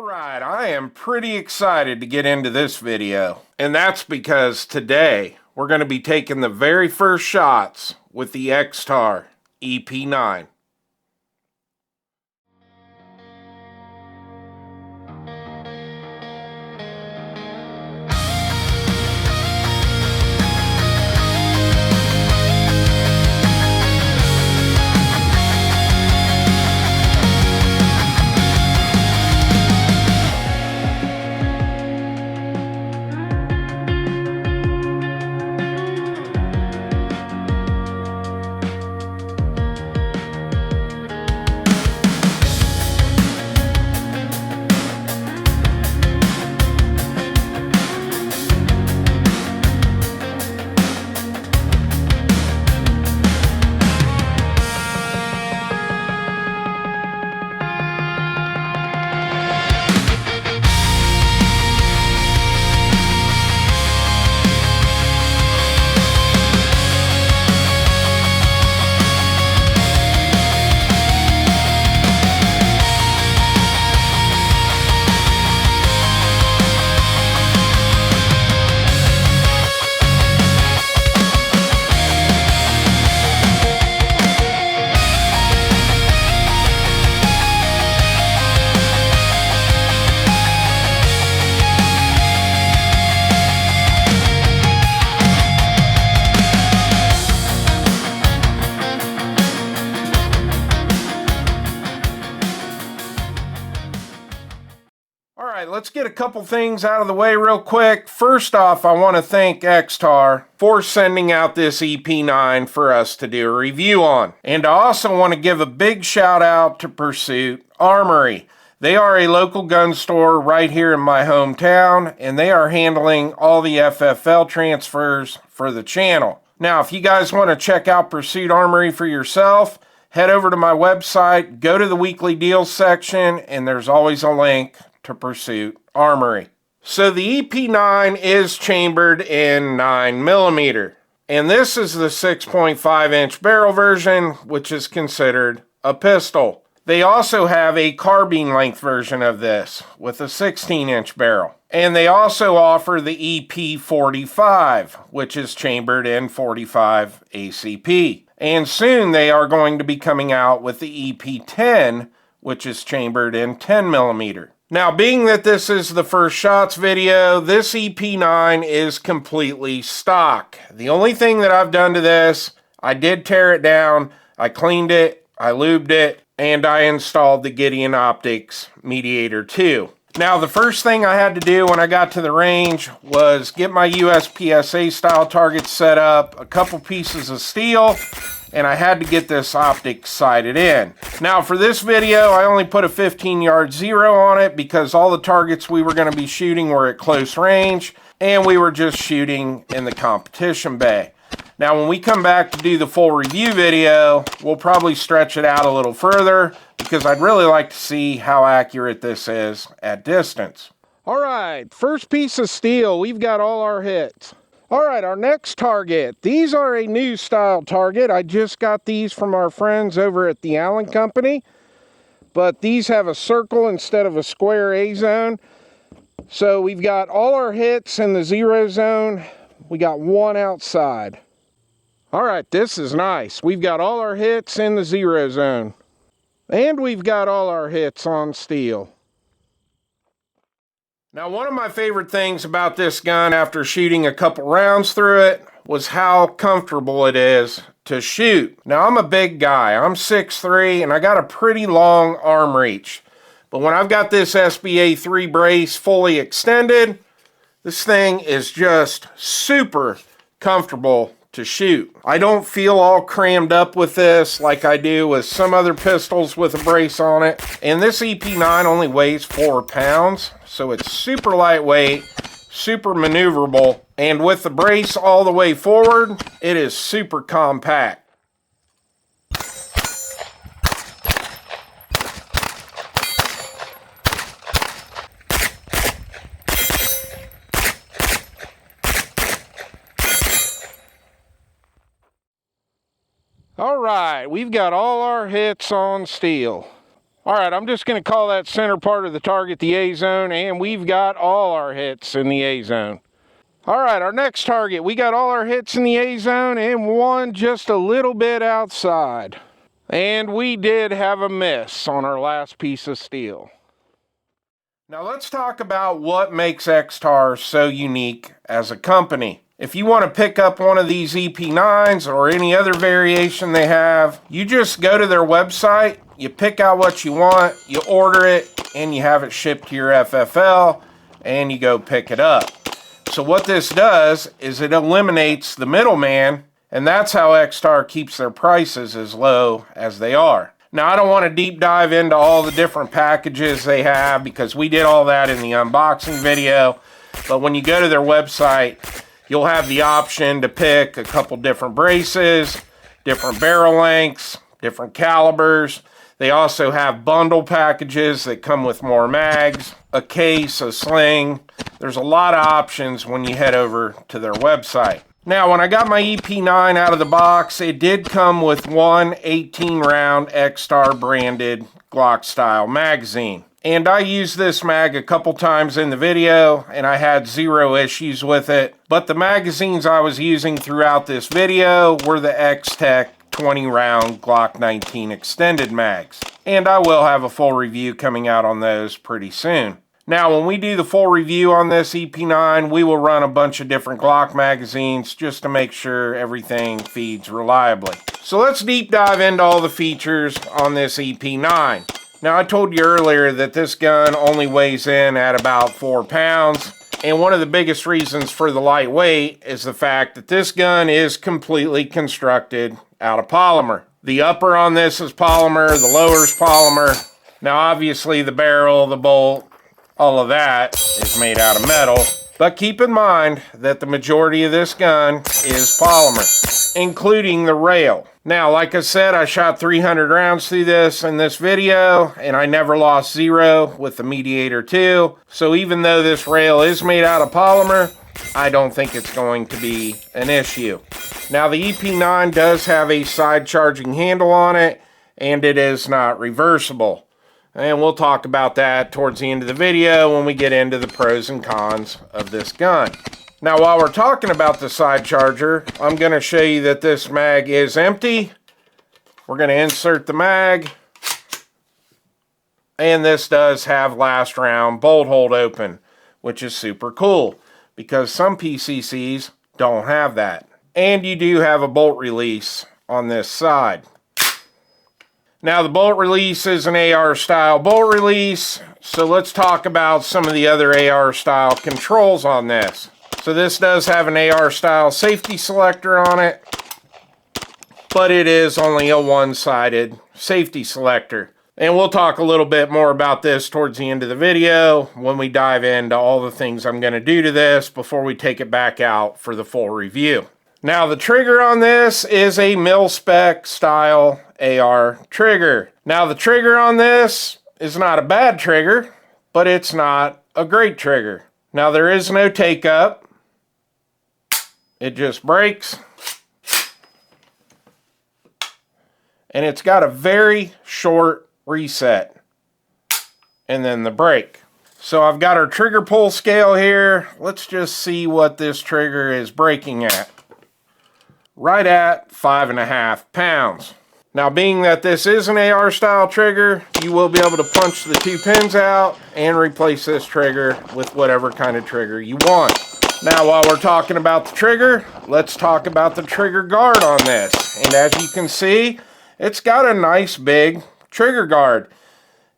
Alright, I am pretty excited to get into this video, and that's because today we're going to be taking the very first shots with the Extar EP9. Alright, let's get a couple things out of the way real quick. First off, I want to thank Extar for sending out this EP9 for us to do a review on. And I also want to give a big shout out to Pursuit Armory. They are a local gun store right here in my hometown, and they are handling all the FFL transfers for the channel. Now, if you guys want to check out Pursuit Armory for yourself, head over to my website, go to the weekly deals section, and there's always a link to Pursuit Armory. So the EP9 is chambered in 9mm, and this is the 6.5 inch barrel version, which is considered a pistol. They also have a carbine length version of this with a 16 inch barrel, and they also offer the EP45, which is chambered in 45 ACP, and soon they are going to be coming out with the EP10, which is chambered in 10mm. Now, being that this is the first shots video, this EP9 is completely stock. The only thing that I've done to this, I did tear it down, I cleaned it, I lubed it, and I installed the Gideon Optics Mediator 2. Now, the first thing I had to do when I got to the range was get my USPSA style targets set up, a couple pieces of steel, and I had to get this optic sighted in. Now for this video, I only put a 15-yard zero on it because all the targets we were going to be shooting were at close range, and we were just shooting in the competition bay. Now when we come back to do the full review video, we'll probably stretch it out a little further because I'd really like to see how accurate this is at distance. Alright, first piece of steel, we've got all our hits. Alright, our next target. These are a new style target. I just got these from our friends over at the Allen Company. But these have a circle instead of a square A zone. So we've got all our hits in the 0 zone. We got one outside. Alright, this is nice. We've got all our hits in the 0 zone. And we've got all our hits on steel. Now, one of my favorite things about this gun after shooting a couple rounds through it was how comfortable it is to shoot. Now, I'm a big guy. I'm 6'3", and I got a pretty long arm reach. But when I've got this SBA3 brace fully extended, this thing is just super comfortable to shoot. I don't feel all crammed up with this like I do with some other pistols with a brace on it. And this EP9 only weighs 4 pounds, so it's super lightweight, super maneuverable, and with the brace all the way forward, it is super compact. All right, we've got all our hits on steel. All right, I'm just going to call that center part of the target the A zone, and we've got all our hits in the A zone. All right, our next target, we got all our hits in the A zone and one just a little bit outside. And we did have a miss on our last piece of steel. Now let's talk about what makes Extar so unique as a company. If you want to pick up one of these EP9s or any other variation they have, you just go to their website, you pick out what you want, you order it, and you have it shipped to your FFL, and you go pick it up. So what this does is it eliminates the middleman, and that's how Extar keeps their prices as low as they are. Now, I don't want to deep dive into all the different packages they have because we did all that in the unboxing video. But when you go to their website, you'll have the option to pick a couple different braces, different barrel lengths, different calibers. They also have bundle packages that come with more mags, a case, a sling. There's a lot of options when you head over to their website. Now, when I got my EP9 out of the box, it did come with one 18-round Extar branded Glock style magazine. And I used this mag a couple times in the video, and I had zero issues with it. But the magazines I was using throughout this video were the X-Tech 20-round Glock 19 extended mags. And I will have a full review coming out on those pretty soon. Now, when we do the full review on this EP9, we will run a bunch of different Glock magazines just to make sure everything feeds reliably. So let's deep dive into all the features on this EP9. Now, I told you earlier that this gun only weighs in at about 4 pounds. And one of the biggest reasons for the lightweight is the fact that this gun is completely constructed out of polymer. The upper on this is polymer, the lower is polymer. Now, obviously, the barrel, the bolt, all of that is made out of metal. But keep in mind that the majority of this gun is polymer, including the rail. Now, like I said, I shot 300 rounds through this in this video, and I never lost zero with the Mediator 2. So even though this rail is made out of polymer, I don't think it's going to be an issue. Now, the EP9 does have a side charging handle on it, and it is not reversible. And we'll talk about that towards the end of the video when we get into the pros and cons of this gun. Now, while we're talking about the side charger, I'm going to show you that this mag is empty. We're going to insert the mag. And this does have last round bolt hold open, which is super cool because some PCCs don't have that. And you do have a bolt release on this side. Now, the bolt release is an AR style bolt release, so let's talk about some of the other AR style controls on this. So this does have an AR style safety selector on it, but it is only a one-sided safety selector. And we'll talk a little bit more about this towards the end of the video when we dive into all the things I'm going to do to this before we take it back out for the full review. Now, the trigger on this is a mil-spec style AR trigger. Now, the trigger on this is not a bad trigger, but it's not a great trigger. Now, there is no take-up. It just breaks. And it's got a very short reset. And then the break. So I've got our trigger pull scale here. Let's just see what this trigger is breaking at. Right at 5.5 pounds. Now, being that this is an AR style trigger, you will be able to punch the 2 pins out and replace this trigger with whatever kind of trigger you want. Now, while we're talking about the trigger, let's talk about the trigger guard on this. And as you can see, it's got a nice big trigger guard.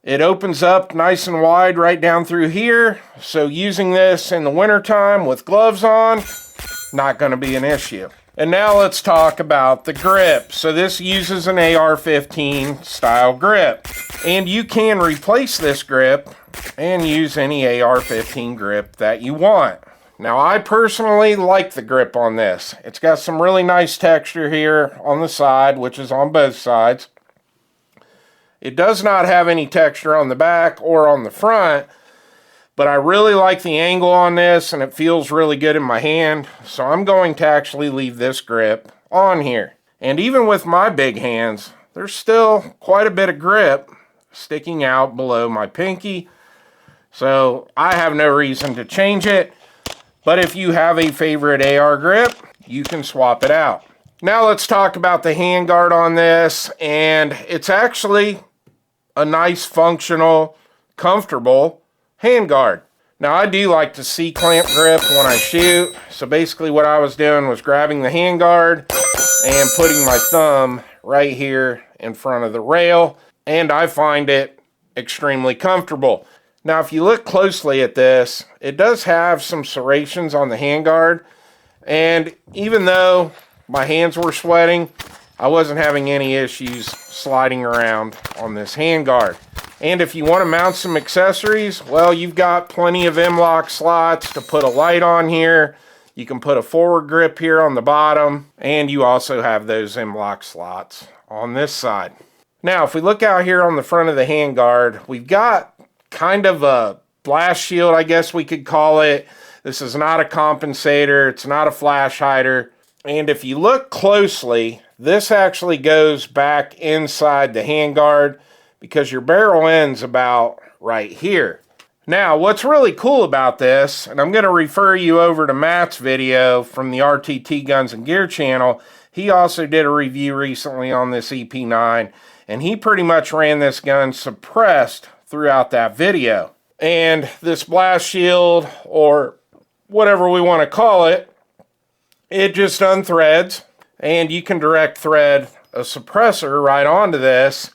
It opens up nice and wide right down through here. So using this in the wintertime with gloves on, not going to be an issue. And now let's talk about the grip. So this uses an AR-15 style grip. And you can replace this grip and use any AR-15 grip that you want. Now, I personally like the grip on this. It's got some really nice texture here on the side, which is on both sides. It does not have any texture on the back or on the front, but I really like the angle on this and it feels really good in my hand. So I'm going to actually leave this grip on here. And even with my big hands, there's still quite a bit of grip sticking out below my pinky. So I have no reason to change it. But if you have a favorite AR grip, you can swap it out. Now let's talk about the handguard on this. And it's actually a nice, functional, comfortable handguard. Now I do like to C-clamp grip when I shoot. So basically what I was doing was grabbing the handguard and putting my thumb right here in front of the rail. And I find it extremely comfortable. Now if you look closely at this, it does have some serrations on the handguard. And even though my hands were sweating, I wasn't having any issues sliding around on this handguard. And if you want to mount some accessories, well, you've got plenty of M-LOK slots to put a light on here. You can put a forward grip here on the bottom, and you also have those M-LOK slots on this side. Now, if we look out here on the front of the handguard, we've got kind of a blast shield, I guess we could call it. This is not a compensator. It's not a flash hider. And if you look closely, this actually goes back inside the handguard because your barrel ends about right here. Now, what's really cool about this, and I'm going to refer you over to Matt's video from the RTT Guns and Gear channel. He also did a review recently on this EP9, and he pretty much ran this gun suppressed throughout that video. And this blast shield, or whatever we want to call it, it just unthreads, and you can direct thread a suppressor right onto this,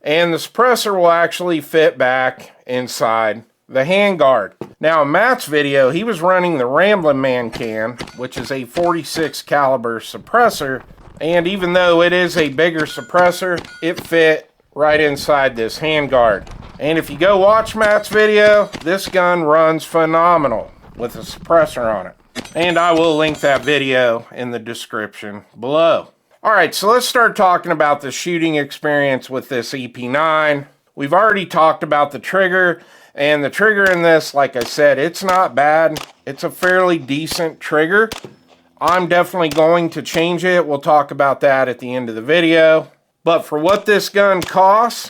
and the suppressor will actually fit back inside the handguard. Now in Matt's video, he was running the Ramblin' Man can, which is a 46 caliber suppressor, and even though it is a bigger suppressor, it fit right inside this handguard. And if you go watch Matt's video, this gun runs phenomenal with a suppressor on it. And I will link that video in the description below. Alright, so let's start talking about the shooting experience with this EP9. We've already talked about the trigger, and the trigger in this, like I said, it's not bad. It's a fairly decent trigger. I'm definitely going to change it. We'll talk about that at the end of the video. But for what this gun costs,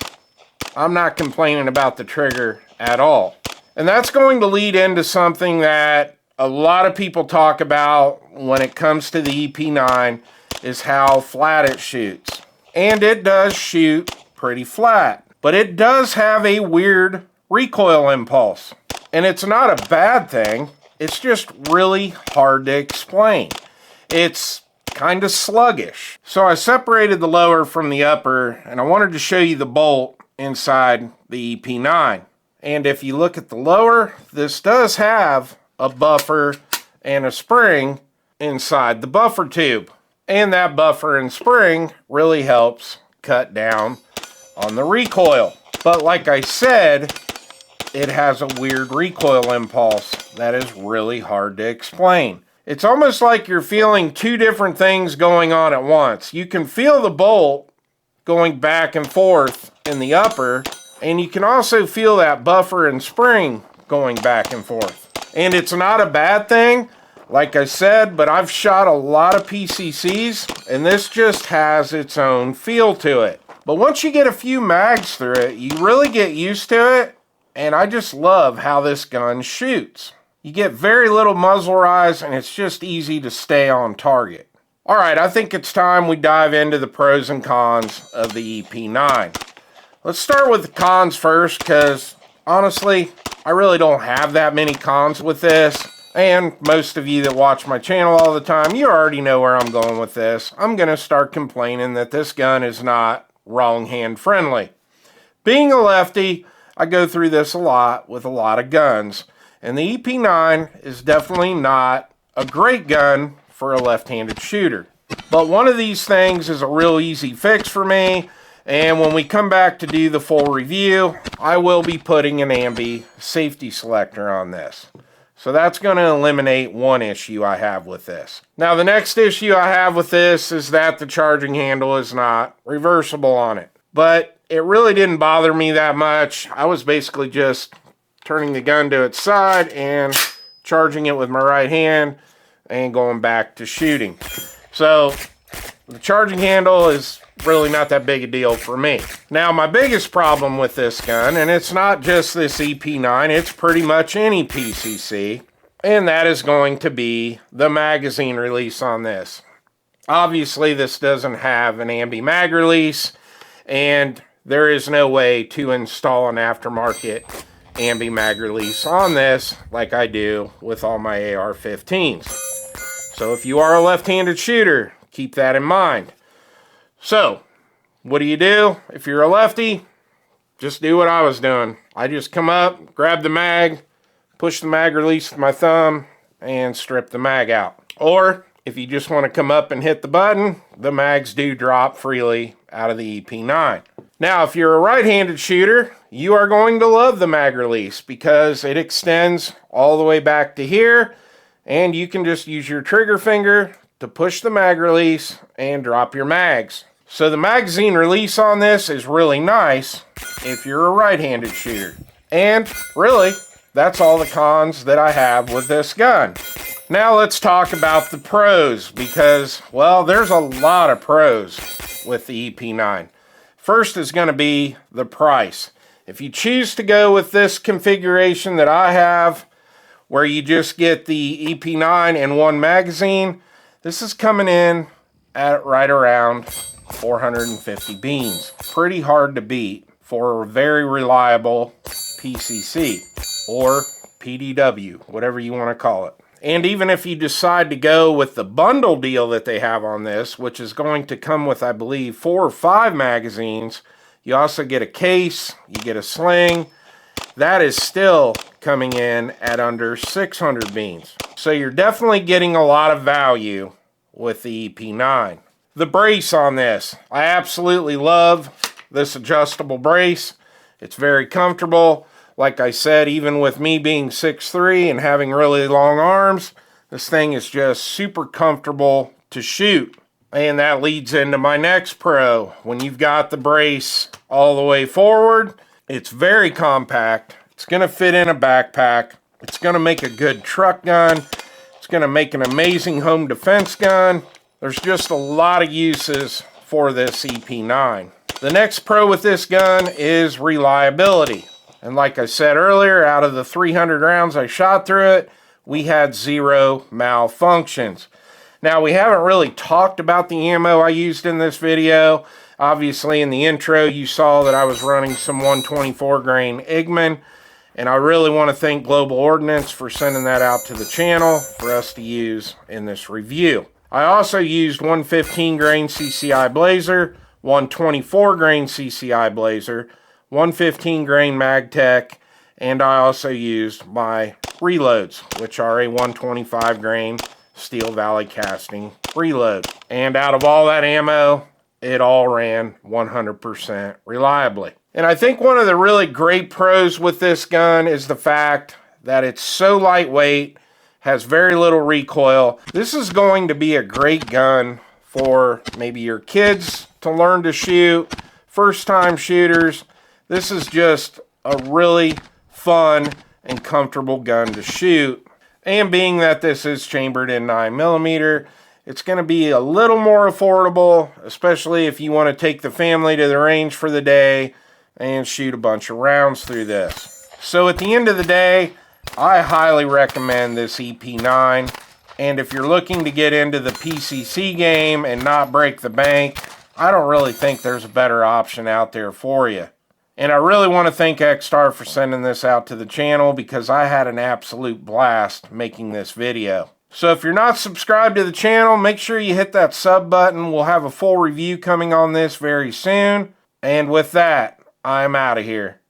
I'm not complaining about the trigger at all. And that's going to lead into something that a lot of people talk about when it comes to the EP9, is how flat it shoots. And it does shoot pretty flat, but it does have a weird recoil impulse. And it's not a bad thing, it's just really hard to explain. It's kind of sluggish. So I separated the lower from the upper, and I wanted to show you the bolt inside the EP9. And if you look at the lower, this does have a buffer and a spring inside the buffer tube. And that buffer and spring really helps cut down on the recoil. But like I said, it has a weird recoil impulse that is really hard to explain. It's almost like you're feeling two different things going on at once. You can feel the bolt going back and forth in the upper, and you can also feel that buffer and spring going back and forth. And it's not a bad thing, like I said, but I've shot a lot of PCCs, and this just has its own feel to it. But once you get a few mags through it, you really get used to it, and I just love how this gun shoots. You get very little muzzle rise, and it's just easy to stay on target. Alright, I think it's time we dive into the pros and cons of the EP9. Let's start with the cons first, because honestly, I really don't have that many cons with this. And most of you that watch my channel all the time, you already know where I'm going with this. I'm going to start complaining that this gun is not wrong hand friendly. Being a lefty, I go through this a lot with a lot of guns. And the EP9 is definitely not a great gun for a left-handed shooter. But one of these things is a real easy fix for me. And when we come back to do the full review, I will be putting an ambi safety selector on this. So that's going to eliminate one issue I have with this. Now the next issue I have with this is that the charging handle is not reversible on it. But it really didn't bother me that much. I was basically just turning the gun to its side and charging it with my right hand and going back to shooting. So The charging handle is really not that big a deal for me. Now, my biggest problem with this gun, and it's not just this EP9, it's pretty much any PCC, and that is going to be the magazine release on this. Obviously, this doesn't have an ambi mag release, and there is no way to install an aftermarket ambi mag release on this like I do with all my AR-15s. So if you are a left-handed shooter, keep that in mind. So, what do? If you're a lefty, just do what I was doing. I just come up, grab the mag, push the mag release with my thumb, and strip the mag out. Or, if you just want to come up and hit the button, the mags do drop freely out of the EP9. Now, if you're a right-handed shooter, you are going to love the mag release because it extends all the way back to here, and you can just use your trigger finger to push the mag release and drop your mags. So the magazine release on this is really nice if you're a right-handed shooter. And really, that's all the cons that I have with this gun. Now let's talk about the pros because, well, there's a lot of pros with the EP9. First is going to be the price. If you choose to go with this configuration that I have, where you just get the EP9 and one magazine, this is coming in at right around 450 beans. Pretty hard to beat for a very reliable PCC or PDW, whatever you want to call it. And even if you decide to go with the bundle deal that they have on this, which is going to come with, I believe, 4 or 5 magazines, you also get a case, you get a sling. That is still coming in at under 600 beans. So you're definitely getting a lot of value with the EP9. The brace on this, I absolutely love this adjustable brace. It's very comfortable. Like I said, even with me being 6'3" and having really long arms, this thing is just super comfortable to shoot. And that leads into my next pro. When you've got the brace all the way forward, it's very compact. It's going to fit in a backpack. It's going to make a good truck gun. It's going to make an amazing home defense gun. There's just a lot of uses for this EP9. The next pro with this gun is reliability. And like I said earlier, out of the 300 rounds I shot through it, we had 0 malfunctions. Now, we haven't really talked about the ammo I used in this video. Obviously, in the intro, you saw that I was running some 124 grain Igman. And I really want to thank Global Ordnance for sending that out to the channel for us to use in this review. I also used 115 grain CCI Blazer, 124 grain CCI Blazer, 115 grain MagTech, and I also used my reloads, which are a 125 grain Steel Valley Casting reload. And out of all that ammo, it all ran 100% reliably. And I think one of the really great pros with this gun is the fact that it's so lightweight, has very little recoil. This is going to be a great gun for maybe your kids to learn to shoot, first-time shooters. This is just a really fun and comfortable gun to shoot. And being that this is chambered in 9mm, it's going to be a little more affordable, especially if you want to take the family to the range for the day and shoot a bunch of rounds through this. So at the end of the day, I highly recommend this EP9. And if you're looking to get into the PCC game and not break the bank, I don't really think there's a better option out there for you. And I really want to thank Extar for sending this out to the channel because I had an absolute blast making this video. So if you're not subscribed to the channel, make sure you hit that sub button. We'll have a full review coming on this very soon. And with that, I'm out of here.